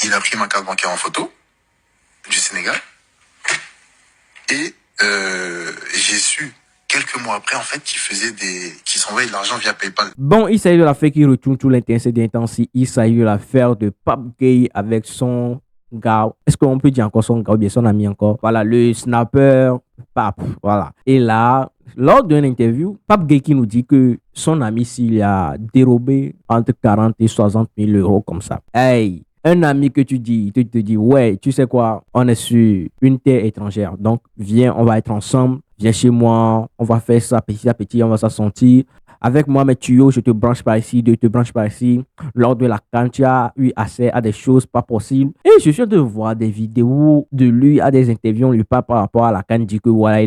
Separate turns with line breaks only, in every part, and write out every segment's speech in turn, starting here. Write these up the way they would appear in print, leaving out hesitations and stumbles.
Il a pris ma carte bancaire en photo du Sénégal. Et j'ai su quelques mois après, en fait, qu'il s'envoyait de l'argent via PayPal.
Bon, il s'agit de l'affaire qui retourne tout l'intensément d'intensi. Il s'agit de l'affaire de Pape Gueye avec son gars. Est-ce qu'on peut dire encore son gars ou bien son ami encore? Voilà, le snapper Pape. Voilà. Et là, lors d'une interview, Pape Gueye qui nous dit que son ami, s'il a dérobé entre 40 et 60 000 euros comme ça. Hey! Un ami que tu dis, tu te dis, ouais, tu sais quoi, on est sur une terre étrangère. Donc, viens, on va être ensemble. Viens chez moi, on va faire ça petit à petit, on va s'assentir. Avec moi, mes tuyaux, je te branche par ici, je te branche par ici. Lors de la CAN, tu as eu accès à des choses pas possibles. Et je suis en train de voir des vidéos de lui, à des interviews, on lui parle par rapport à la CAN, dit que voilà,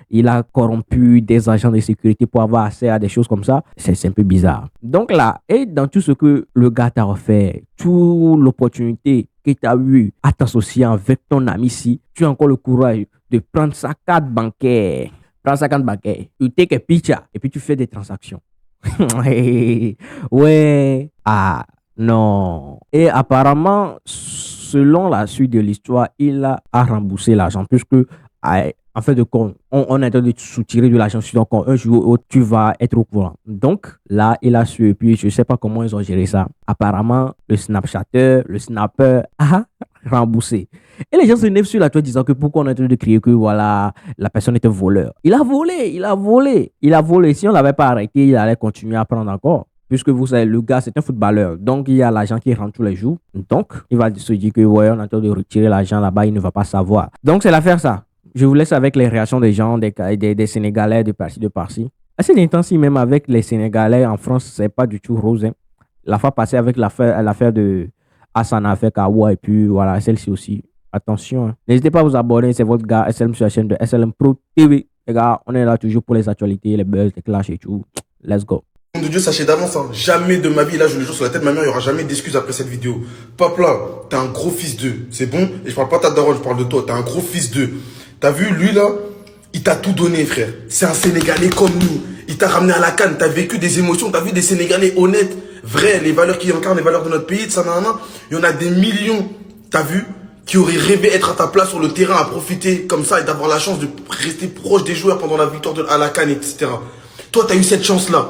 il a corrompu des agents de sécurité pour avoir accès à des choses comme ça. C'est un peu bizarre. Donc là, et dans tout ce que le gars t'a refait, toute l'opportunité que tu as eu à t'associer avec ton ami ici, tu as encore le courage de prendre sa carte bancaire. Prends sa carte bancaire, tu take a picture et puis tu fais des transactions. Ouais. Ah, non. Et apparemment, selon la suite de l'histoire, il a remboursé l'argent puisque, en fait, de compte, on est en train de soutirer de l'argent sur ton compte. Un jour ou l'autre, tu vas être au courant. Donc, là, il a su. Et puis, je ne sais pas comment ils ont géré ça. Apparemment, le Snapchatter, le Snapper a remboursé. Et les gens se lèvent sur la toile disant que pourquoi on est en train de crier que voilà, la personne est un voleur. Il a volé, il a volé, il a volé. Si on ne l'avait pas arrêté, il allait continuer à prendre encore. Puisque vous savez, le gars, c'est un footballeur. Donc, il y a l'argent qui rentre tous les jours. Donc, il va se dire que ouais, on est en train de retirer l'argent là-bas, il ne va pas savoir. Donc, c'est l'affaire ça. Je vous laisse avec les réactions des gens, des Sénégalais de par-ci. Assez intense, même avec les Sénégalais en France, c'est pas du tout rose. Hein. La fois passée avec l'affaire de Hassan avec Awa et puis voilà, celle-ci aussi. Attention. Hein. N'hésitez pas à vous abonner, c'est votre gars SLM sur la chaîne de SLM Pro TV. Les gars, on est là toujours pour les actualités, les buzz, les clashs et tout. Let's go.
De Dieu, sachez d'avance, hein, jamais de ma vie, là je le jure sur la tête de ma mère, il n'y aura jamais d'excuses après cette vidéo. Pape là, t'es un gros fils d'eux, c'est bon? Et je parle pas de ta daronne, je parle de toi, t'es un gros fils d'eux. T'as vu, lui là, il t'a tout donné frère. C'est un Sénégalais comme nous. Il t'a ramené à la canne, t'as vécu des émotions, t'as vu des Sénégalais honnêtes, vrais, les valeurs qui incarnent les valeurs de notre pays, ça nanana. Il y en a des millions, t'as vu, qui auraient rêvé être à ta place sur le terrain, à profiter comme ça et d'avoir la chance de rester proche des joueurs pendant la victoire à la canne, etc. Toi, t'as eu cette chance-là.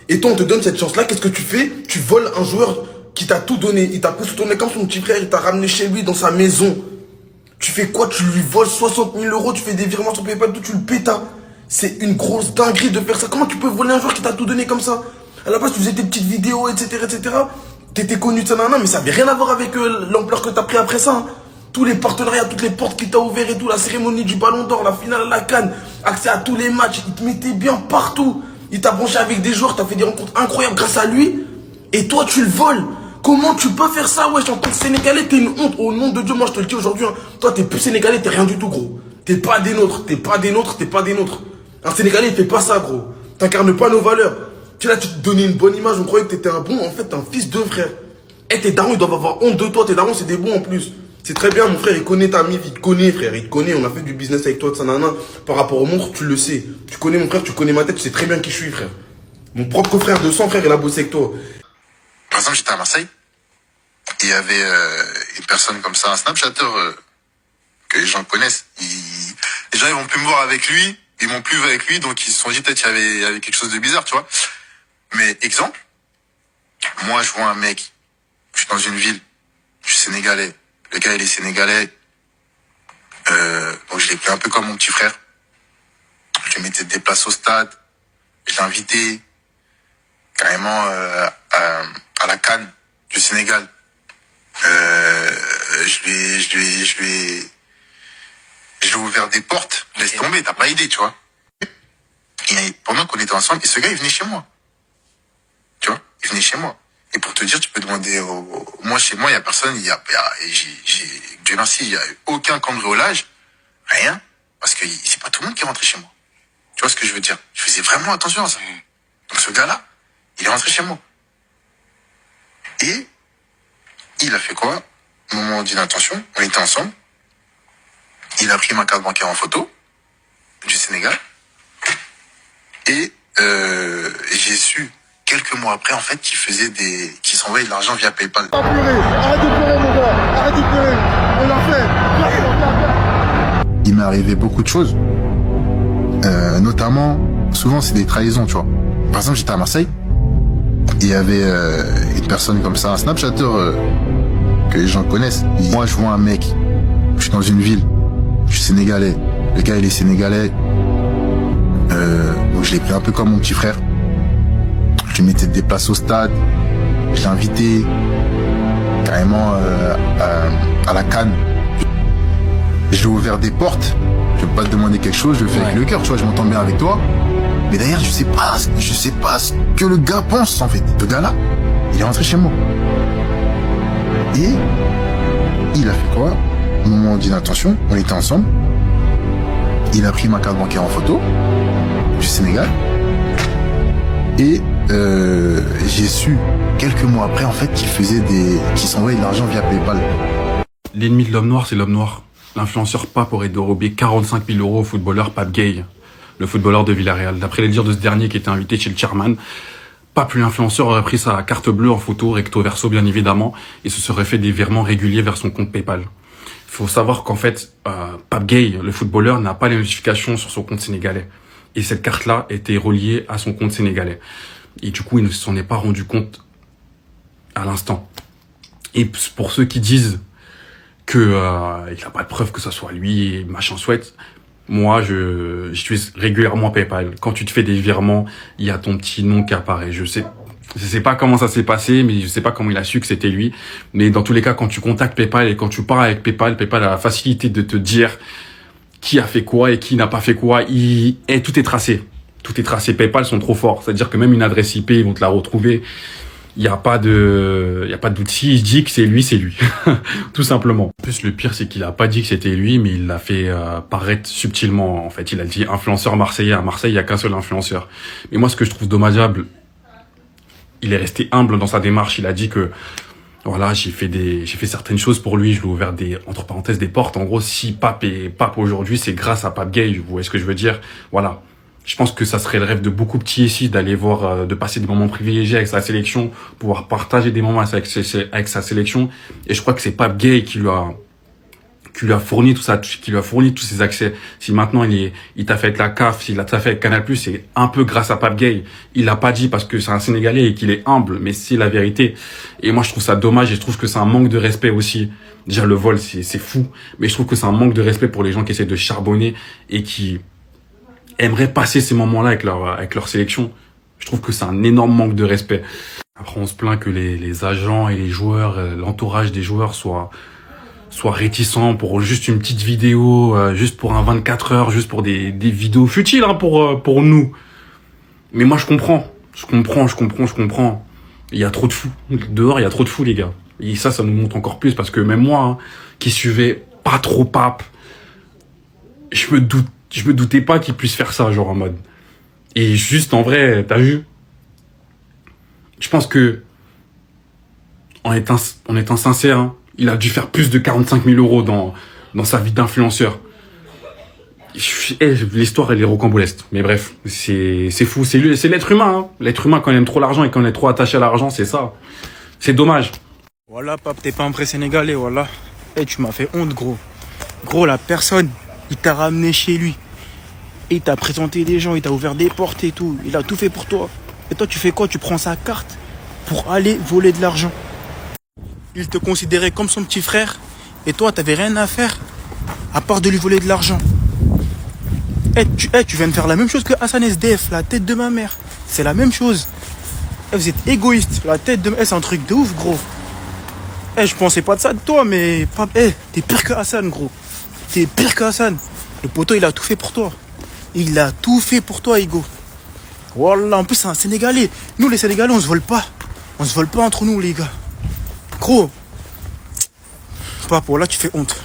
Et toi, on te donne cette chance-là, qu'est-ce que tu fais? Tu voles un joueur qui t'a tout donné. Il t'a pris sous ton nez comme son petit frère, il t'a ramené chez lui dans sa maison. Tu fais quoi? Tu lui voles 60 000 euros, tu fais des virements sur PayPal, tout, tu le pétas. C'est une grosse dinguerie de faire ça. Comment tu peux voler un joueur qui t'a tout donné comme ça? À la base, tu faisais tes petites vidéos, etc., etc. T'étais connu de ça, nanana, mais ça avait rien à voir avec l'ampleur que t'as pris après ça. Hein. Tous les partenariats, toutes les portes qu'il t'a ouvertes et tout, la cérémonie du Ballon d'Or, la finale à la CAN, accès à tous les matchs, il te mettait bien partout. Il t'a branché avec des joueurs, t'as fait des rencontres incroyables grâce à lui. Et toi, tu le voles. Comment tu peux faire ça, wesh, en tant que Sénégalais, t'es une honte. Au nom de Dieu, moi, je te le dis aujourd'hui, hein. Toi, t'es plus Sénégalais, t'es rien du tout, gros. T'es pas des nôtres, t'es pas des nôtres, t'es pas des nôtres. Un Sénégalais, il fait pas ça, gros. T'incarnes pas nos valeurs. Tu là, tu te donnais une bonne image, on croyait que t'étais un bon. En fait, t'es un fils de frère. Et tes darons, ils doivent avoir honte de toi. Tes darons, c'est des bons en plus. C'est très bien, mon frère, il connaît ta mif, il te connaît, frère, il te connaît, on a fait du business avec toi, de ça, nanana. Par rapport aux montres, tu le sais. Tu connais mon frère, tu connais ma tête, tu sais très bien qui je suis, frère. Mon propre frère de sang, frère, il a bossé avec toi.
Par exemple, j'étais à Marseille, et il y avait une personne comme ça, un Snapchatter que les gens connaissent. Les gens, ils vont plus me voir avec lui, ils m'ont plus vu avec lui, donc ils se sont dit peut-être qu'il y avait quelque chose de bizarre, tu vois. Mais exemple, moi, je vois un mec, je suis dans une ville, je suis sénégalais. Le gars, il est sénégalais. Donc, je l'ai pris un peu comme mon petit frère. Je lui mettais des places au stade. Je l'ai invité carrément à la CAN du Sénégal. Je lui ai ouvert des portes. Laisse tomber, t'as pas idée, tu vois. Et pendant qu'on était ensemble, et ce gars, il venait chez moi. Tu vois, il venait chez moi. Et pour te dire, tu peux demander moi, chez moi, il y a personne, Dieu merci, il y a aucun cambriolage, rien, parce que c'est pas tout le monde qui est rentré chez moi. Tu vois ce que je veux dire? Je faisais vraiment attention à ça. Donc ce gars-là, il est rentré chez moi. Et il a fait quoi? Au moment d'inattention, on était ensemble. Il a pris ma carte bancaire en photo du Sénégal. Et j'ai su quelques mois après, en fait, qu'il s'envoyait de l'argent via PayPal.
Arrête de pleurer, mon gars.
arrête de pleurer. On l'a fait.
Il m'est arrivé beaucoup de choses. Notamment, souvent c'est des trahisons, tu vois. Par exemple, j'étais à Marseille. Il y avait une personne comme ça, un Snapchatter que les gens connaissent. Moi, je vois un mec, je suis dans une ville, je suis sénégalais. Le gars, il est sénégalais. Donc je l'ai pris un peu comme mon petit frère. Je lui mettais des places au stade. Je l'ai invité carrément à la CAN. Je lui ai ouvert des portes. Je vais pas te demander quelque chose, je le fais avec le cœur, tu vois, je m'entends bien avec toi. Mais d'ailleurs, je sais pas ce que le gars pense, en fait. Le gars-là, il est rentré chez moi. Et il a fait quoi? Au moment d'inattention, on était ensemble. Il a pris ma carte bancaire en photo du Sénégal. Et j'ai su quelques mois après, en fait, qu'il s'envoyait de l'argent via PayPal.
L'ennemi de l'homme noir, c'est l'homme noir. L'influenceur Pape aurait dérobé 45 000 € au footballeur Pape Gueye, le footballeur de Villarreal. D'après les dires de ce dernier qui était invité chez le chairman, Pape, l'influenceur, aurait pris sa carte bleue en photo, recto verso bien évidemment, et se serait fait des virements réguliers vers son compte PayPal. Il faut savoir qu'en fait, Pape Gueye, le footballeur, n'a pas les notifications sur son compte sénégalais. Et cette carte-là était reliée à son compte sénégalais. Et du coup, il ne s'en est pas rendu compte à l'instant. Et pour ceux qui disent que il n'a pas de preuve que ce soit lui et machin souhaite, moi j'utilise régulièrement PayPal. Quand tu te fais des virements, il y a ton petit nom qui apparaît. Je sais pas comment ça s'est passé, mais je sais pas comment il a su que c'était lui. Mais dans tous les cas, quand tu contactes PayPal et quand tu parles avec PayPal, PayPal a la facilité de te dire qui a fait quoi et qui n'a pas fait quoi. Tout est tracé. Tout est tracé. PayPal sont trop forts. C'est-à-dire que même une adresse IP, ils vont te la retrouver. Il y a pas de doute. Si il dit que c'est lui, c'est lui. Tout simplement. En plus, le pire, c'est qu'il a pas dit que c'était lui, mais il l'a fait paraître subtilement. En fait, il a dit influenceur marseillais. À Marseille, il y a qu'un seul influenceur. Mais moi, ce que je trouve dommageable, il est resté humble dans sa démarche. Il a dit que voilà, j'ai fait certaines choses pour lui. Je lui ai ouvert entre parenthèses, des portes. En gros, si Pape est Pape aujourd'hui, c'est grâce à Pape Gueye. Vous voyez ce que je veux dire? Voilà. Je pense que ça serait le rêve de beaucoup de petits ici d'aller voir, de passer des moments privilégiés avec sa sélection, pouvoir partager des moments avec sa sélection. Et je crois que c'est Pape Gueye qui lui a fourni tout ça, qui lui a fourni tous ses accès. Si maintenant il t'a fait avec la CAF, s'il t'a fait avec Canal+, c'est un peu grâce à Pape Gueye. Il l'a pas dit parce que c'est un Sénégalais et qu'il est humble, mais c'est la vérité. Et moi, je trouve ça dommage et je trouve que c'est un manque de respect aussi. Déjà, le vol, c'est fou. Mais je trouve que c'est un manque de respect pour les gens qui essaient de charbonner et qui aimeraient passer ces moments-là avec leur sélection. Je trouve que c'est un énorme manque de respect. Après, on se plaint que les agents et les joueurs, l'entourage des joueurs soient réticents pour juste une petite vidéo, juste pour un 24 heures, juste pour des vidéos futiles hein, pour nous. Mais moi, je comprends. Il y a trop de fous. Dehors, il y a trop de fous, les gars. Et ça nous montre encore plus parce que même moi, hein, qui suivais pas trop Pape, je me doutais pas qu'il puisse faire ça, genre en mode. Et juste en vrai, t'as vu? Je pense que, en étant sincère, hein, il a dû faire plus de 45 000 € dans sa vie d'influenceur. L'histoire, elle est rocambolesque. Mais bref, c'est fou. C'est l'être humain. Hein. L'être humain, quand il aime trop l'argent et quand il est trop attaché à l'argent, c'est ça. C'est dommage.
Voilà, Pape, t'es pas un vrai Sénégalais, voilà. Tu m'as fait honte, gros. Gros, la personne, il t'a ramené chez lui. Et il t'a présenté des gens, il t'a ouvert des portes et tout. Il a tout fait pour toi. Et toi, tu fais quoi? Tu prends sa carte pour aller voler de l'argent. Il te considérait comme son petit frère. Et toi, t'avais rien à faire à part de lui voler de l'argent. Tu viens de faire la même chose que Hassan SDF, la tête de ma mère. C'est la même chose. Vous êtes égoïste. La tête de... c'est un truc de ouf, gros. Je pensais pas de ça de toi, mais... t'es pire que Hassan, gros. T'es pire que Hassan. Le poteau, il a tout fait pour toi. Il a tout fait pour toi, Igo. Voilà, en plus, c'est un Sénégalais. Nous, les Sénégalais, on se vole pas. On se vole pas entre nous, les gars. Gros. Papo, là, tu fais honte.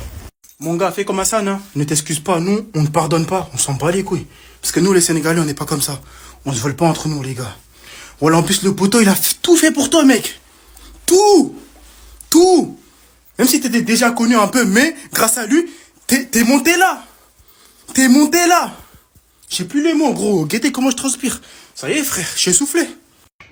Mon gars, fais comme Hassan, hein. Ne t'excuse pas. Nous, on ne pardonne pas. On s'en bat les couilles. Parce que nous, les Sénégalais, on n'est pas comme ça. On se vole pas entre nous, les gars. Voilà, en plus, le poteau, il a tout fait pour toi, mec. Tout. Même si t'étais déjà connu un peu, mais grâce à lui, t'es monté là. Je sais plus les mots, gros. Guettez comment je transpire. Ça y est, frère, j'ai soufflé.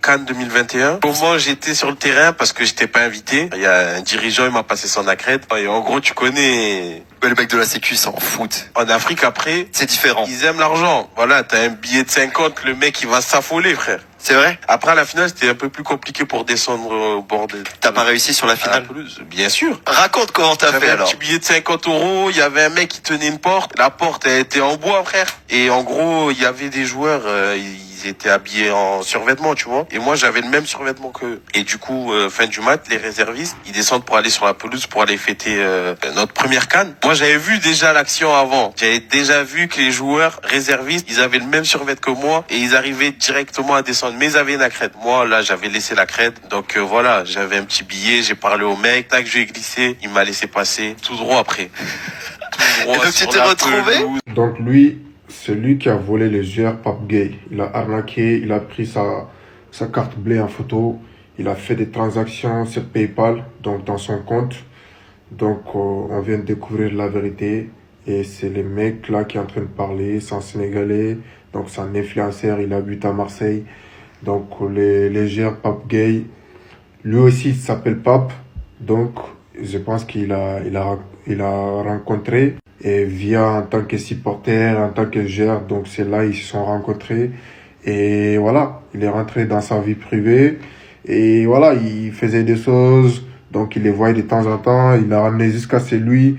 CAN 2021. Comment j'étais sur le terrain parce que j'étais pas invité. Il y a un dirigeant, il m'a passé son accrède. Et en gros, tu connais...
Les mecs de la sécu s'en foutent.
En Afrique, après...
C'est différent.
Ils aiment l'argent. Voilà, t'as un billet de 50, le mec, il va s'affoler, frère.
C'est vrai?
Après, à la finale, c'était un peu plus compliqué pour descendre au bord de...
T'as pas réussi sur la
à la
finale?
pelouse. Bien sûr.
Raconte comment t'as
J'avais
fait
un
alors.
petit billet de 50 €, il y avait un mec qui tenait une porte. La porte, elle était en bois, frère. Et en gros, il y avait des joueurs, ils étaient habillés en survêtement, tu vois. Et moi, j'avais le même survêtement qu'eux. Et du coup, fin du match, les réservistes, ils descendent pour aller sur la pelouse pour aller fêter notre première CAN. Moi, j'avais vu déjà l'action avant. J'avais déjà vu que les joueurs réservistes, ils avaient le même survêtement que moi et ils arrivaient directement à descendre. Mais ils avaient une accrède. Moi, là, j'avais laissé la crête. Donc voilà, j'avais un petit billet, j'ai parlé au mec, tac, je lui ai glissé, il m'a laissé passer tout droit après. Tout droit
Et donc, tu
sur
t'es
la
retrouvé?
pelouse.
Donc lui, c'est lui qui a volé les heures Pape Gay. Il a arnaqué, il a pris sa carte bleue en photo. Il a fait des transactions sur PayPal, donc dans son compte. Donc on vient de découvrir la vérité. Et c'est le mec là qui est en train de parler, c'est un Sénégalais. Donc c'est un influenceur, il habite à Marseille. Donc les heures Pape Gay, lui aussi il s'appelle Pape. Donc je pense qu'il a rencontré. Et via en tant que supporter, en tant que joueur, donc c'est là ils se sont rencontrés. Et voilà, il est rentré dans sa vie privée. Et voilà, il faisait des choses, donc il les voyait de temps en temps. Il l'a ramené jusqu'à chez lui.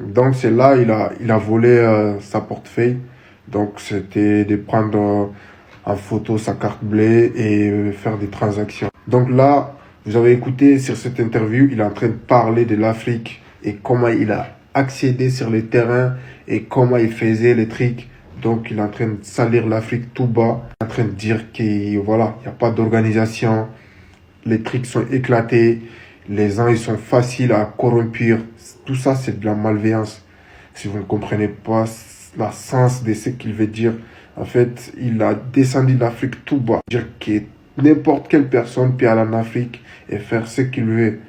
Donc c'est là, il a volé sa portefeuille. Donc c'était de prendre en photo sa carte bleue et faire des transactions. Donc là, vous avez écouté sur cette interview, il est en train de parler de l'Afrique et comment il a accédé sur les terrains et comment il faisait les trucs. Donc il est en train de salir l'Afrique tout bas, en train de dire qu'il voilà, il n'y a pas d'organisation, les trucs sont éclatés, les gens ils sont faciles à corrompre. Tout ça c'est de la malveillance. Si vous ne comprenez pas le sens de ce qu'il veut dire, en fait, il a descendu l'Afrique tout bas. Dire que n'importe quelle personne peut aller en Afrique et faire ce qu'il veut.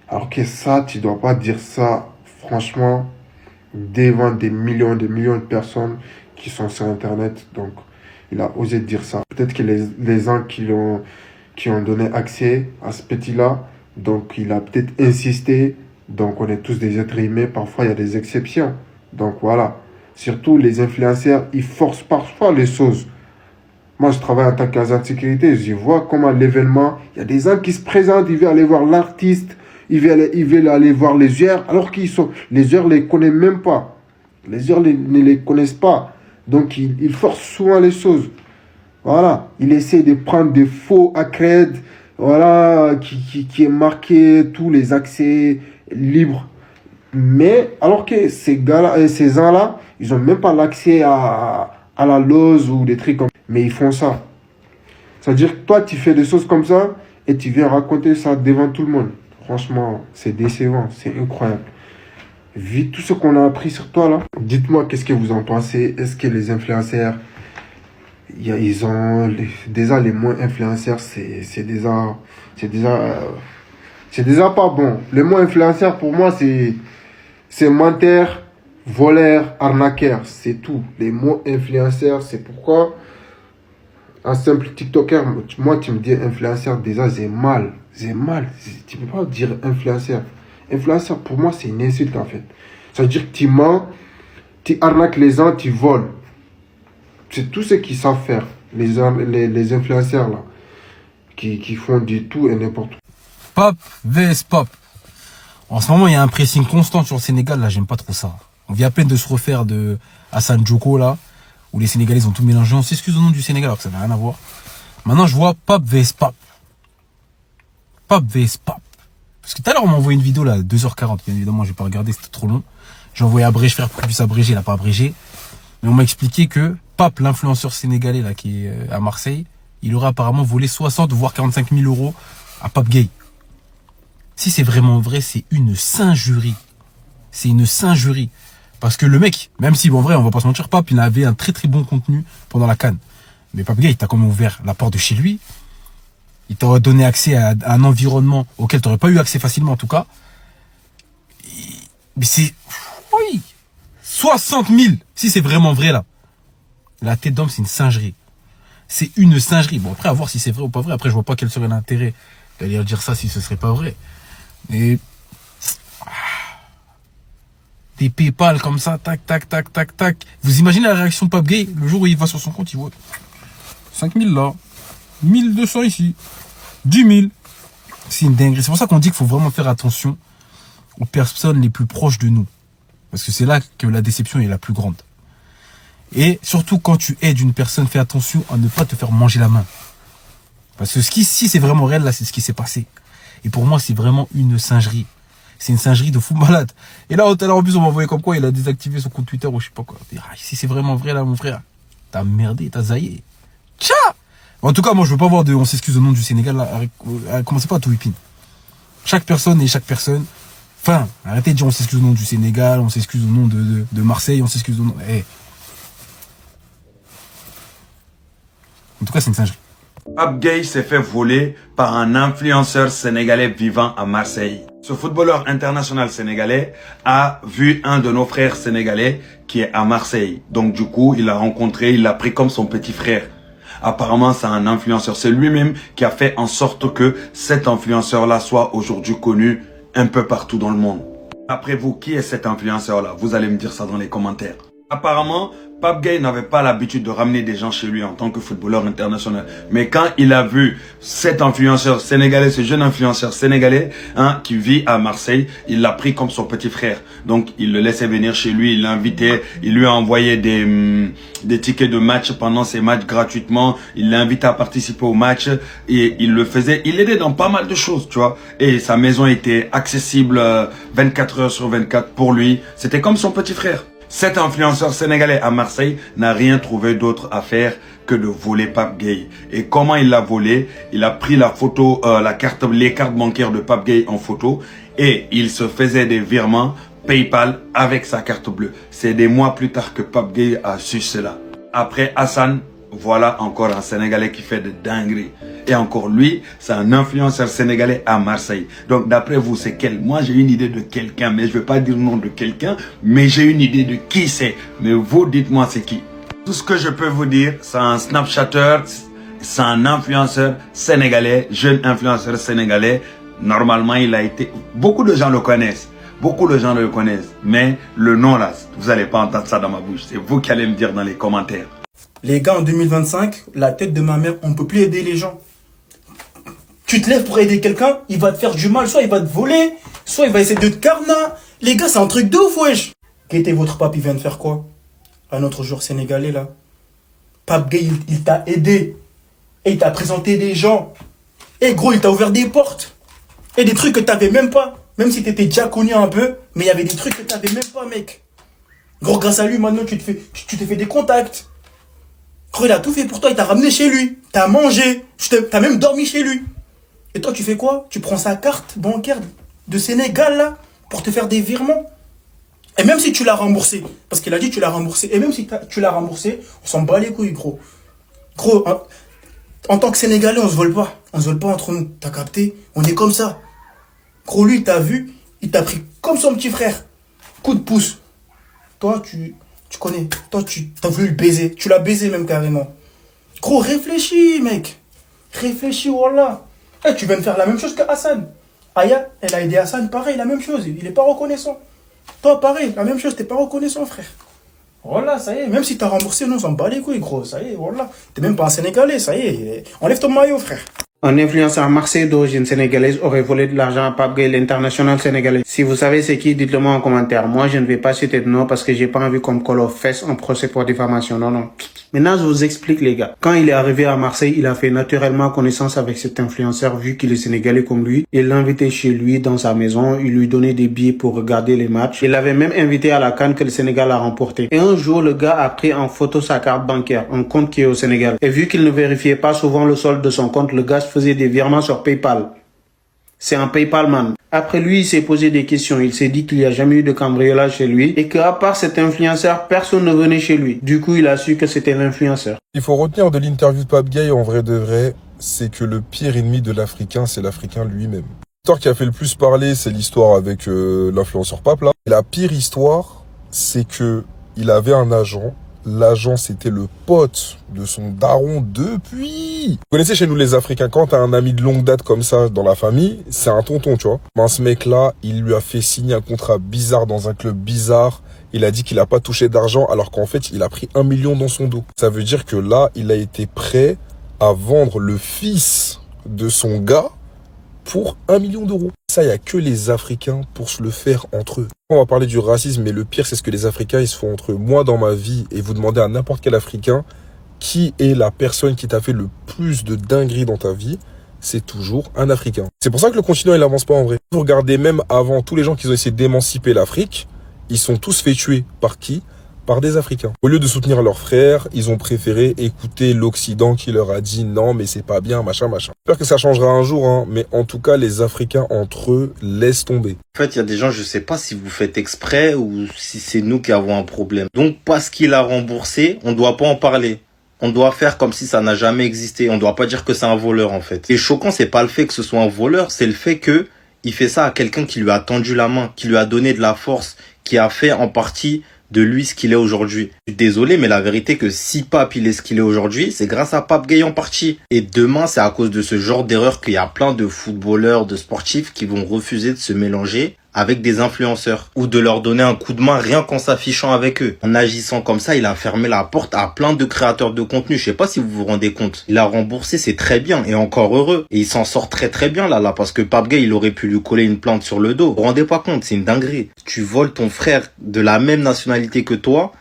Alors que ça, tu dois pas dire ça, franchement, devant des millions de personnes qui sont sur Internet. Donc, il a osé dire ça. Peut-être que les gens qui ont donné accès à ce petit-là, donc il a peut-être insisté. Donc, on est tous des êtres humains. Parfois, il y a des exceptions. Donc, voilà. Surtout, les influenceurs, ils forcent parfois les choses. Moi, je travaille en tant qu'agent de sécurité. Je vois comment l'événement, il y a des gens qui se présentent, ils veulent aller voir l'artiste, ils veulent aller voir les joueurs, alors qu'ils sont, les joueurs ne les connaissent même pas. Les joueurs ne les connaissent pas. Donc, ils forcent souvent les choses. Voilà. Ils essaient de prendre des faux accrèdes, voilà, qui est marqué tous les accès libres. Mais, alors que ces gens-là, ils n'ont même pas l'accès à la lose ou des trucs comme ça. Mais ils font ça. C'est-à-dire que toi, tu fais des choses comme ça et tu viens raconter ça devant tout le monde. Franchement, c'est décevant, c'est incroyable. Vu tout ce qu'on a appris sur toi là, dites-moi qu'est-ce que vous en pensez. Est-ce que les influenceurs, ils ont déjà les moins influenceurs, c'est déjà pas bon. Les moins influenceurs pour moi c'est menteur, voleur, arnaqueur, c'est tout. Les mots influenceurs, c'est pourquoi un simple TikToker, moi tu me dis influenceur, déjà j'ai mal. Tu peux pas dire influenceur. Influenceur pour moi c'est une insulte en fait. Ça veut dire que tu mens, tu arnaques les gens, tu voles. C'est tout ce qu'ils savent faire. Les influenceurs là, qui font du tout et n'importe quoi.
Pape vs Pape. En ce moment, il y a un pressing constant sur le Sénégal. Là, j'aime pas trop ça. On vient à peine de se refaire de Hassan Djoko, là, où les Sénégalais ont tout mélangé. On s'excuse au nom du Sénégal, alors que ça n'a rien à voir. Maintenant, je vois Pape vs Pape. Pape vs Pape. Parce que tout à l'heure, on m'a envoyé une vidéo, là, 2h40. Bien évidemment, j'ai pas regardé, c'était trop long. J'ai envoyé abrège, faire plus abrégé, il a pas abrégé. Mais on m'a expliqué que Pape, l'influenceur sénégalais, là, qui est à Marseille, il aurait apparemment volé 60 voire 45 000 € à Pape Gay. Si c'est vraiment vrai, c'est une singerie. C'est une singerie. Parce que le mec, même si, bon, en vrai, on va pas se mentir, Pape, il avait un très très bon contenu pendant la CAN. Mais Pape Gay, il t'a quand même ouvert la porte de chez lui. Il t'aurait donné accès à un environnement auquel tu n'aurais pas eu accès facilement, en tout cas. Mais c'est... Oui 60 000, si c'est vraiment vrai, là. La tête d'homme, c'est une singerie.
C'est une singerie. Bon, après, à voir si c'est vrai ou pas vrai. Après, je vois pas quel serait l'intérêt d'aller dire ça si ce serait pas vrai. Mais des PayPal comme ça, tac, tac, tac, tac, tac. Vous imaginez la réaction de Pape Gay le jour où il va sur son compte, il voit 5000 là, 1200 ici, 10 000. C'est une dinguerie. C'est pour ça qu'on dit qu'il faut vraiment faire attention aux personnes les plus proches de nous. Parce que c'est là que la déception est la plus grande. Et surtout quand tu aides une personne, fais attention à ne pas te faire manger la main. Parce que si c'est vraiment réel, là, c'est ce qui s'est passé. Et pour moi, c'est vraiment une singerie. C'est une singerie de fou malade. Et là, tout à l'heure, en plus, on m'a envoyé comme quoi il a désactivé son compte Twitter ou je sais pas quoi. Si c'est vraiment vrai, là, mon frère, t'as merdé, t'as zaillé. Tcha! En tout cas, moi, je veux pas voir de on s'excuse au nom du Sénégal, là. Commencez pas à tout whipping. Chaque personne et chaque personne. Enfin, arrêtez de dire on s'excuse au nom du Sénégal, on s'excuse au nom de Marseille, on s'excuse au nom. Hey. En tout cas, c'est une singerie.
Pape Gueye s'est fait voler par un influenceur sénégalais vivant à Marseille. Ce footballeur international sénégalais a vu un de nos frères sénégalais qui est à Marseille. Donc du coup, il l'a rencontré, il l'a pris comme son petit frère. Apparemment, c'est un influenceur. C'est lui-même qui a fait en sorte que cet influenceur-là soit aujourd'hui connu un peu partout dans le monde. Après vous, qui est cet influenceur-là? Vous allez me dire ça dans les commentaires. Apparemment, Pape Gueye n'avait pas l'habitude de ramener des gens chez lui en tant que footballeur international. Mais quand il a vu cet influenceur sénégalais, ce jeune influenceur sénégalais qui vit à Marseille, il l'a pris comme son petit frère. Donc il le laissait venir chez lui, il l'invitait, il lui a envoyé des tickets de match pendant ses matchs gratuitement. Il l'invitait à participer au match et il le faisait, il l'aidait dans pas mal de choses, tu vois. Et sa maison était accessible 24 heures sur 24 pour lui. C'était comme son petit frère. Cet influenceur sénégalais à Marseille n'a rien trouvé d'autre à faire que de voler Pape Gueye. Et comment il l'a volé? Il a pris la photo, les cartes bancaires de Pape Gueye en photo et il se faisait des virements PayPal avec sa carte bleue. C'est des mois plus tard que Pape Gueye a su cela. Après Hassan, voilà encore un Sénégalais qui fait de dingueries. Et encore lui, c'est un influenceur sénégalais à Marseille. Donc d'après vous, c'est quel? Moi j'ai une idée de quelqu'un, mais je ne vais pas dire le nom de quelqu'un, mais j'ai une idée de qui c'est. Mais vous, dites-moi c'est qui. Tout ce que je peux vous dire, c'est un Snapchatter, c'est un influenceur sénégalais, jeune influenceur sénégalais. Normalement, il a été... Beaucoup de gens le connaissent. Beaucoup de gens le connaissent. Mais le nom là, vous n'allez pas entendre ça dans ma bouche. C'est vous qui allez me dire dans les commentaires.
Les gars, en 2025, la tête de ma mère, on peut plus aider les gens. Tu te lèves pour aider quelqu'un, il va te faire du mal, soit il va te voler, soit il va essayer de te carna. Les gars, c'est un truc de ouf, wesh. Guettez votre pape, il vient de faire quoi? Un autre joueur sénégalais, là. Pape Gueye, il t'a aidé. Et il t'a présenté des gens. Et gros, il t'a ouvert des portes. Et des trucs que t'avais même pas. Même si t'étais déjà connu un peu, mais il y avait des trucs que t'avais même pas, mec. Gros, grâce à lui, maintenant, tu t'es fait des contacts. Gros, il a tout fait pour toi, il t'a ramené chez lui. T'as mangé, t'as même dormi chez lui. Et toi, tu fais quoi? Tu prends sa carte bancaire de Sénégal, là, pour te faire des virements. Et même si tu l'as remboursé, parce qu'il a dit que tu l'as remboursé, et même si tu l'as remboursé, on s'en bat les couilles, gros. Gros, en tant que Sénégalais, on se vole pas. On se vole pas entre nous. T'as capté? On est comme ça. Gros, lui, t'as vu, il t'a pris comme son petit frère. Coup de pouce. Toi, tu connais. Toi, t'as voulu le baiser. Tu l'as baisé même carrément. Gros, réfléchis, mec. Réfléchis, voilà. Eh, tu viens de faire la même chose que Hassan. Aya, elle a aidé Hassan, pareil, la même chose. Il est pas reconnaissant. Toi, pareil, la même chose, t'es pas reconnaissant, frère. Voilà, ça y est. Même si t'as remboursé, nous, on s'en bat les couilles, gros. Ça y est, voilà. T'es même pas un Sénégalais, ça y est. Enlève ton maillot, frère.
Un influenceur marseillais d'origine sénégalaise aurait volé de l'argent à Pape Gueye, l'international sénégalais. Si vous savez c'est qui, dites-le moi en commentaire. Moi, je ne vais pas citer de nom parce que j'ai pas envie qu'on me colle aux fesses en procès pour diffamation. Non, non. Maintenant, je vous explique, les gars. Quand il est arrivé à Marseille, il a fait naturellement connaissance avec cet influenceur vu qu'il est sénégalais comme lui. Il l'a invité chez lui, dans sa maison. Il lui donnait des billets pour regarder les matchs. Il l'avait même invité à la CAN que le Sénégal a remporté. Et un jour, le gars a pris en photo sa carte bancaire, un compte qui est au Sénégal. Et vu qu'il ne vérifiait pas souvent le solde de son compte, le gars faisait des virements sur PayPal. C'est un PayPal man. Après lui, il s'est posé des questions. Il s'est dit qu'il n'y a jamais eu de cambriolage chez lui et qu'à part cet influenceur, personne ne venait chez lui. Du coup, il a su que c'était l'influenceur.
Il faut retenir de l'interview de Pape Gueye, en vrai de vrai, c'est que le pire ennemi de l'Africain, c'est l'Africain lui-même. L'histoire qui a fait le plus parler, c'est l'histoire avec l'influenceur Pape là. Et la pire histoire, c'est que il avait un agent l'agent, c'était le pote de son daron depuis. Vous connaissez chez nous les Africains, quand t'as un ami de longue date comme ça dans la famille, c'est un tonton, tu vois. Ben, ce mec-là, il lui a fait signer un contrat bizarre dans un club bizarre. Il a dit qu'il n'a pas touché d'argent alors qu'en fait, il a pris 1 million dans son dos. Ça veut dire que là, il a été prêt à vendre le fils de son gars pour 1 million d'euros. Ça, il n'y a que les Africains pour se le faire entre eux. On va parler du racisme, mais le pire, c'est ce que les Africains, ils se font entre eux. Moi, dans ma vie, et vous demandez à n'importe quel Africain, qui est la personne qui t'a fait le plus de dingueries dans ta vie, c'est toujours un Africain. C'est pour ça que le continent, il avance pas en vrai. Vous regardez même avant, tous les gens qui ont essayé d'émanciper l'Afrique, ils sont tous fait tuer. Par qui ? Par des Africains. Au lieu de soutenir leurs frères, ils ont préféré écouter l'Occident qui leur a dit non, mais c'est pas bien, machin, machin. J'espère que ça changera un jour, hein, mais en tout cas, les Africains entre eux laissent tomber.
En fait, il y a des gens, je sais pas si vous faites exprès ou si c'est nous qui avons un problème. Donc, parce qu'il a remboursé, on doit pas en parler. On doit faire comme si ça n'a jamais existé. On doit pas dire que c'est un voleur, en fait. Et choquant, c'est pas le fait que ce soit un voleur, c'est le fait que il fait ça à quelqu'un qui lui a tendu la main, qui lui a donné de la force, qui a fait en partie de lui ce qu'il est aujourd'hui. Je suis désolé, mais la vérité que si Pape il est ce qu'il est aujourd'hui, c'est grâce à Pape Gueye en partie. Et demain, c'est à cause de ce genre d'erreur qu'il y a plein de footballeurs, de sportifs qui vont refuser de se mélanger avec des influenceurs ou de leur donner un coup de main rien qu'en s'affichant avec eux. En agissant comme ça, il a fermé la porte à plein de créateurs de contenu. Je sais pas si vous vous rendez compte. Il a remboursé, c'est très bien et encore heureux. Et il s'en sort très très bien là parce que Pape Gueye, il aurait pu lui coller une plante sur le dos. Vous vous rendez pas compte, c'est une dinguerie. Tu voles ton frère de la même nationalité que toi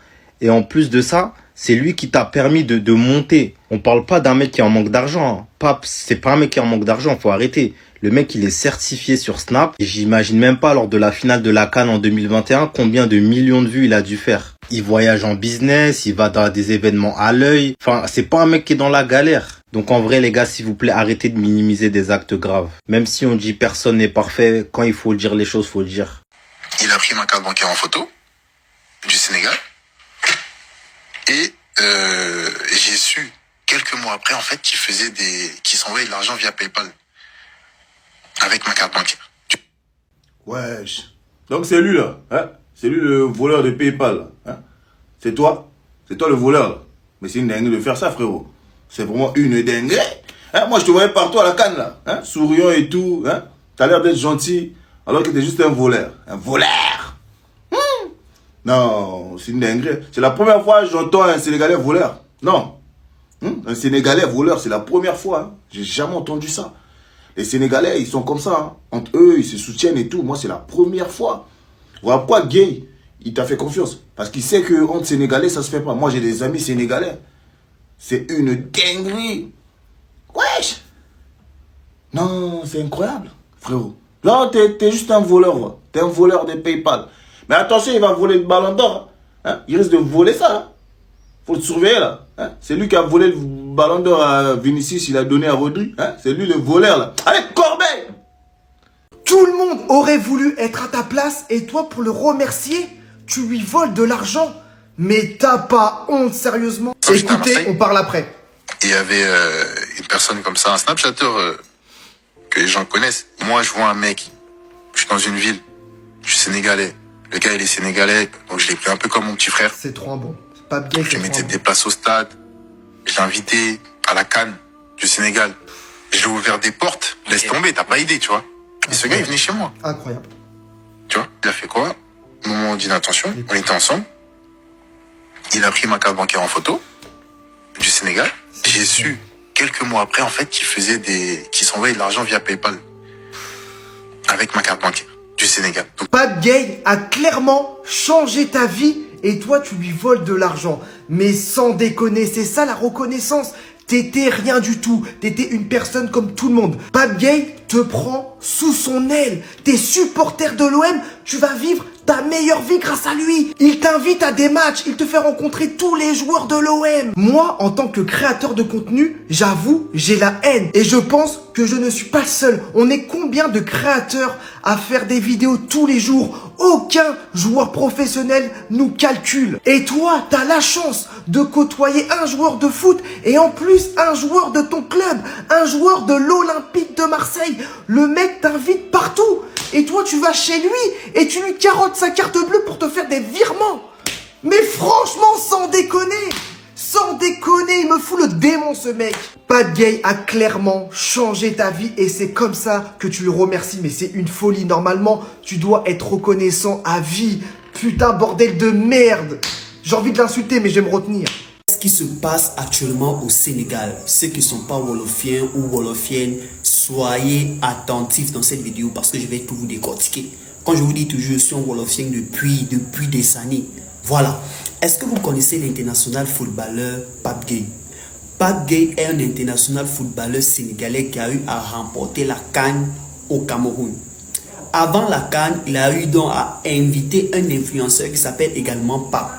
et en plus de ça, c'est lui qui t'a permis de monter. On parle pas d'un mec qui est en manque d'argent. Pape, c'est pas un mec qui est en manque d'argent, faut arrêter. Le mec, il est certifié sur Snap. Et j'imagine même pas, lors de la finale de la CAN en 2021, combien de millions de vues il a dû faire. Il voyage en business, il va dans des événements à l'œil. Enfin, c'est pas un mec qui est dans la galère. Donc en vrai, les gars, s'il vous plaît, arrêtez de minimiser des actes graves. Même si on dit personne n'est parfait, quand il faut dire les choses, faut le dire.
Il a pris ma carte bancaire en photo du Sénégal. Et j'ai su quelques mois après, en fait, qu'il s'envoyait de l'argent via PayPal. Avec ma carte bancaire.
Wesh. Donc c'est lui là, hein? C'est lui le voleur de PayPal, hein? C'est toi le voleur là. Mais c'est une dinguerie de faire ça, frérot. C'est vraiment une dinguerie. Hein? Moi je te voyais partout à la canne là, hein? Souriant et tout, hein? T'as l'air d'être gentil, alors que t'es juste un voleur. Un voleur! Non, c'est une dinguerie. C'est la première fois que j'entends un Sénégalais voleur. Non. Un Sénégalais voleur, c'est la première fois. Hein? J'ai jamais entendu ça. Les Sénégalais, ils sont comme ça. Hein. Entre eux, ils se soutiennent et tout. Moi, c'est la première fois. Voilà pourquoi Gueye, il t'a fait confiance. Parce qu'il sait que entre Sénégalais, ça se fait pas. Moi, j'ai des amis Sénégalais. C'est une dinguerie. Wesh. Non, c'est incroyable, frérot. Là, t'es juste un voleur. T'es un voleur de PayPal. Mais attention, il va voler le ballon d'or. Hein. Il risque de voler ça. Hein. Faut le surveiller là. Hein. C'est lui qui a volé le ballon d'or à Vinicius, il a donné à Rodri. Hein. C'est lui le voleur là. Allez, Corbeil!
Tout le monde aurait voulu être à ta place et toi pour le remercier, tu lui voles de l'argent. Mais t'as pas honte sérieusement. Écoutez, on parle après.
Il y avait une personne comme ça, un Snapchatter que les gens connaissent. Moi, je vois un mec, je suis dans une ville, je suis sénégalais. Le gars, il est sénégalais, donc je l'ai pris un peu comme mon petit frère.
C'est trop bon. Pas bien.
Je lui mettais des places au stade. Je l'ai invité à la CAN du Sénégal. Je lui ai ouvert des portes. Laisse tomber, t'as pas idée, tu vois. Et ce gars, il venait chez moi.
Incroyable.
Tu vois, il a fait quoi? Au moment d'inattention, on était ensemble. Il a pris ma carte bancaire en photo du Sénégal. J'ai su quelques mois après, en fait, qu'il s'envoyait de l'argent via PayPal. Avec ma carte bancaire du Sénégal. Donc...
Pape Gueye a clairement changé ta vie et toi, tu lui voles de l'argent. Mais sans déconner, c'est ça la reconnaissance. T'étais rien du tout. T'étais une personne comme tout le monde. Pape Gueye te prend sous son aile. T'es supporter de l'OM, tu vas vivre ta meilleure vie grâce à lui. Il t'invite à des matchs, il te fait rencontrer tous les joueurs de l'OM. Moi, en tant que créateur de contenu, j'avoue, j'ai la haine. Et je pense que je ne suis pas le seul. On est combien de créateurs à faire des vidéos tous les jours? Aucun joueur professionnel nous calcule. Et toi, t'as la chance de côtoyer un joueur de foot et en plus un joueur de ton club, un joueur de l'Olympique de Marseille. Le mec t'invite partout. Et toi, tu vas chez lui et tu lui carottes sa carte bleue pour te faire des virements. Mais franchement, sans déconner, il me fout le démon ce mec. Pat Gay a clairement changé ta vie et c'est comme ça que tu le remercies. Mais c'est une folie. Normalement, tu dois être reconnaissant à vie. Putain, bordel de merde. J'ai envie de l'insulter, mais je vais me retenir.
Ce qui se passe actuellement au Sénégal, ceux qui ne sont pas wolofiens ou wolofiennes, soyez attentifs dans cette vidéo parce que je vais tout vous décortiquer. Quand je vous dis toujours, je suis un wolofien depuis des années. Voilà. Est-ce que vous connaissez l'international footballeur Pape Gueye? Pape Gueye est un international footballeur sénégalais qui a eu à remporter la CAN au Cameroun. Avant la CAN, il a eu donc à inviter un influenceur qui s'appelle également Pape.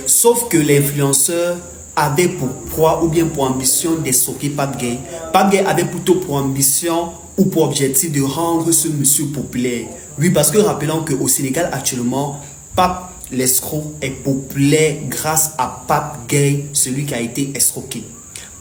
Sauf que l'influenceur avait pour proie ou bien pour ambition d'escroquer Pape Gueye. Pape Gueye avait plutôt pour ambition ou pour objectif de rendre ce monsieur populaire. Oui, parce que rappelons qu'au Sénégal actuellement, Pape l'escroc est populaire grâce à Pape Gueye, celui qui a été escroqué.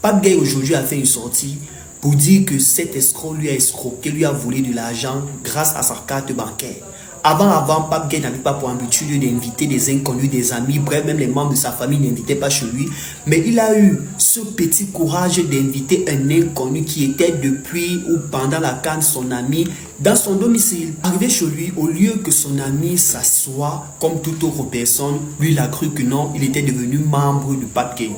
Pape Gueye aujourd'hui a fait une sortie pour dire que cet escroc lui a escroqué, lui a volé de l'argent grâce à sa carte bancaire. Avant, Pape Gueye n'avait pas pour habitude d'inviter des inconnus, des amis, bref, même les membres de sa famille n'invitaient pas chez lui. Mais il a eu ce petit courage d'inviter un inconnu qui était depuis ou pendant la CAN son ami dans son domicile. Arrivé chez lui, au lieu que son ami s'assoie comme toute autre personne, lui il a cru que non, il était devenu membre du Pape Gueye.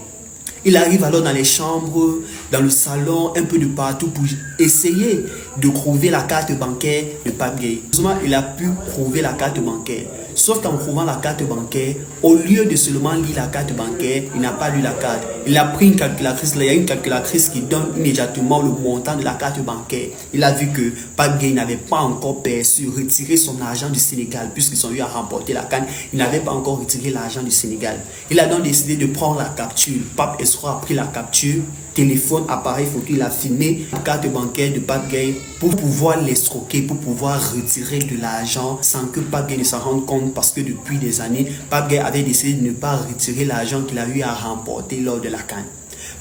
Il arrive alors dans les chambres, dans le salon, un peu de partout pour essayer de trouver la carte bancaire de Pape Gueye. Heureusement, il a pu trouver la carte bancaire. Sauf qu'en trouvant la carte bancaire, au lieu de seulement lire la carte bancaire, il n'a pas lu la carte. Il a pris une calculatrice. Là, il y a une calculatrice qui donne immédiatement le montant de la carte bancaire. Il a vu que Pape Gueye n'avait pas encore perçu retirer son argent du Sénégal, puisqu'ils ont eu à remporter la CAN. Il n'avait pas encore retiré l'argent du Sénégal. Il a donc décidé de prendre la capture. Pape Escroc a pris la capture, téléphone, appareil photo, il a filmé la carte bancaire de Pape Gueye pour pouvoir l'escroquer, pour pouvoir retirer de l'argent sans que Pape Gueye ne s'en rende compte parce que depuis des années, Pape Gueye avait décidé de ne pas retirer l'argent qu'il a eu à remporter lors de la CAN.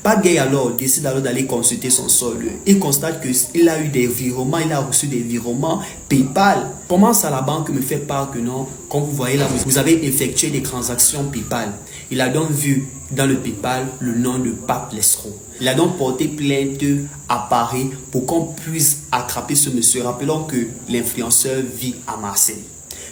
Pape Gueye alors décide alors d'aller consulter son solde. Il constate qu'il a eu des virements, il a reçu des virements PayPal. Commence à la banque me fait part que non, comme vous voyez là, vous avez effectué des transactions PayPal. Il a donc vu dans le PayPal le nom de Pape l'escroc. Il a donc porté plainte à Paris pour qu'on puisse attraper ce monsieur. Rappelons que l'influenceur vit à Marseille.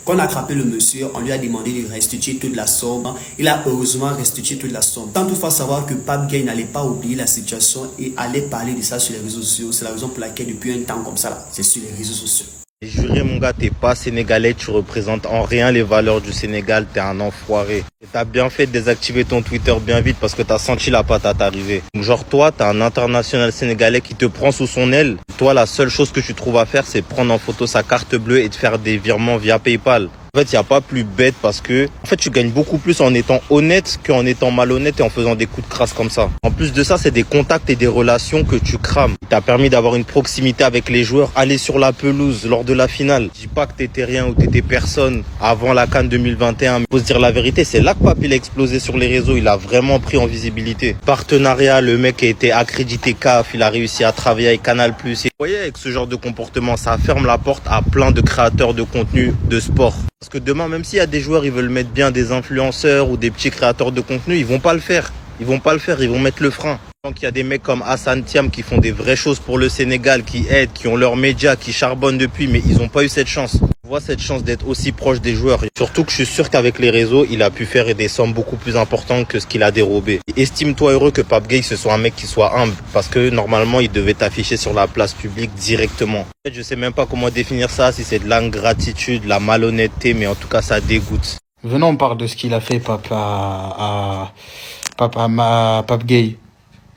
Quand on a attrapé le monsieur, on lui a demandé de restituer toute la somme. Il a heureusement restitué toute la somme. Tant toutefois savoir que Pape Gueye n'allait pas oublier la situation et allait parler de ça sur les réseaux sociaux. C'est la raison pour laquelle depuis un temps comme ça, là, c'est sur les réseaux sociaux.
Juré mon gars, t'es pas sénégalais, tu représentes en rien les valeurs du Sénégal, t'es un enfoiré. Et t'as bien fait de désactiver ton Twitter bien vite parce que t'as senti la patate arriver. Genre toi, t'as un international sénégalais qui te prend sous son aile. Toi, la seule chose que tu trouves à faire, c'est prendre en photo sa carte bleue et de faire des virements via PayPal. En fait, il n'y a pas plus bête parce que en fait, tu gagnes beaucoup plus en étant honnête qu'en étant malhonnête et en faisant des coups de crasse comme ça. En plus de ça, c'est des contacts et des relations que tu crames. Il t'a permis d'avoir une proximité avec les joueurs, aller sur la pelouse lors de la finale. Je dis pas que t'étais rien ou t'étais personne avant la CAN 2021. Mais faut se dire la vérité, c'est là que Pape il a explosé sur les réseaux. Il a vraiment pris en visibilité. Partenariat, le mec a été accrédité CAF, il a réussi à travailler avec Canal+. Et vous voyez, avec ce genre de comportement, ça ferme la porte à plein de créateurs de contenu de sport. Parce que demain, même s'il y a des joueurs, ils veulent mettre bien des influenceurs ou des petits créateurs de contenu, ils vont pas le faire. Ils vont pas le faire, ils vont mettre le frein. Donc il y a des mecs comme Hassan Thiam qui font des vraies choses pour le Sénégal, qui aident, qui ont leurs médias, qui charbonnent depuis, mais ils n'ont pas eu cette chance. On voit cette chance d'être aussi proche des joueurs. Et surtout que je suis sûr qu'avec les réseaux, il a pu faire des sommes beaucoup plus importantes que ce qu'il a dérobé. Estime-toi heureux que Pape Gueye, ce soit un mec qui soit humble, parce que normalement, il devait t'afficher sur la place publique directement. En fait, je sais même pas comment définir ça, si c'est de l'ingratitude, la malhonnêteté, mais en tout cas, ça dégoûte.
Venons, on parle de ce qu'il a fait, Pape Gueye.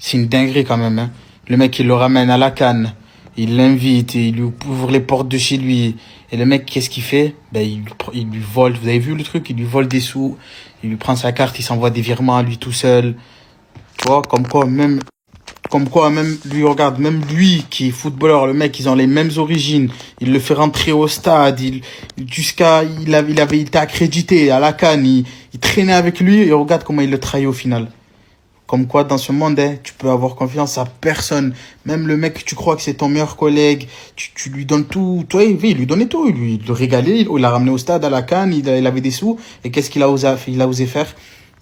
C'est une dinguerie quand même. Hein. Le mec, il le ramène à la CAN, il l'invite, il lui ouvre les portes de chez lui. Et le mec, qu'est-ce qu'il fait? Il lui vole, vous avez vu le truc? Il lui vole des sous, il lui prend sa carte, il s'envoie des virements à lui tout seul. Tu vois, comme quoi même lui, regarde, même lui qui est footballeur, le mec, ils ont les mêmes origines. Il le fait rentrer au stade, il était accrédité à la CAN, il traînait avec lui et regarde comment il le trahit au final.
Comme quoi, dans ce monde, tu peux avoir confiance à personne. Même le mec que tu crois que c'est ton meilleur collègue, tu lui donnes tout. Toi, il lui donnait tout. Il le régalait, il l'a ramené au stade à la CAN, il avait des sous. Et qu'est-ce qu'il a osé faire?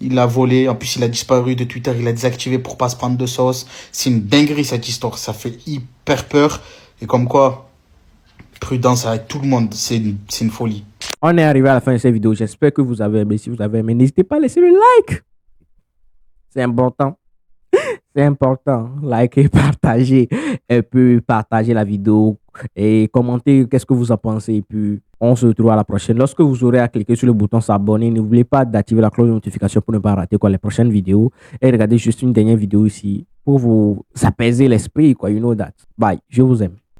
Il a volé. En plus, il a disparu de Twitter, il a désactivé pour pas se prendre de sauce. C'est une dinguerie, cette histoire. Ça fait hyper peur. Et comme quoi, prudence avec tout le monde. C'est une folie.
On est arrivé à la fin de cette vidéo. J'espère que vous avez aimé. Si vous avez aimé, n'hésitez pas à laisser le like. C'est important. C'est important. Likez, partagez. Et puis, partagez la vidéo et commentez qu'est-ce que vous en pensez. Et puis, on se retrouve à la prochaine. Lorsque vous aurez à cliquer sur le bouton s'abonner, n'oubliez pas d'activer la cloche de notification pour ne pas rater les prochaines vidéos. Et regardez juste une dernière vidéo ici pour vous apaiser l'esprit, quoi. You know that. Bye. Je vous aime.